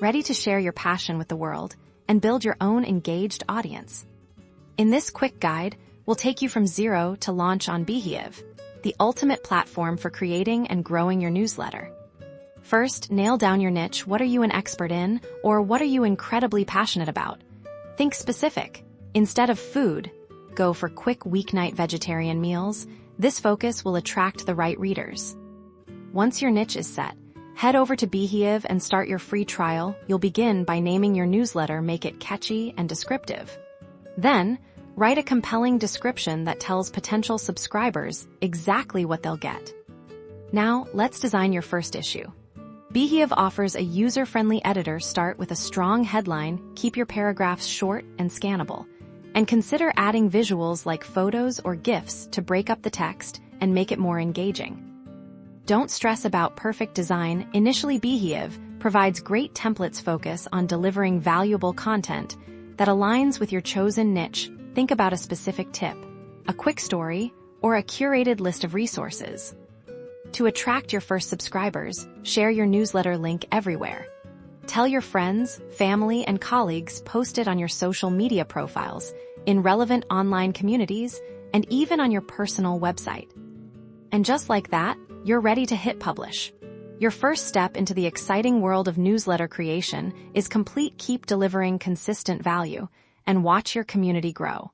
ready to share your passion with the world and build your own engaged audience. In this quick guide, we'll take you from zero to launch on Beehiiv, the ultimate platform for creating and growing your newsletter. First, nail down your niche. What are you an expert in, or what are you incredibly passionate about? Think specific. Instead of food, go for quick weeknight vegetarian meals. This focus will attract the right readers. Once your niche is set, head over to Beehiiv and start your free trial. You'll begin by naming your newsletter, make it catchy and descriptive. Then, write a compelling description that tells potential subscribers exactly what they'll get. Now, let's design your first issue. Beehiiv offers a user-friendly editor. Start with a strong headline, keep your paragraphs short and scannable, and consider adding visuals like photos or GIFs to break up the text and make it more engaging. Don't stress about perfect design. Initially, Beehiiv provides great templates. Focus on delivering valuable content that aligns with your chosen niche. Think about a specific tip, a quick story, or a curated list of resources. To attract your first subscribers, share your newsletter link everywhere. Tell your friends, family, and colleagues. Post it on your social media profiles, in relevant online communities, and even on your personal website. And just like that, you're ready to hit publish. Your first step into the exciting world of newsletter creation is complete. Keep delivering consistent value and watch your community grow.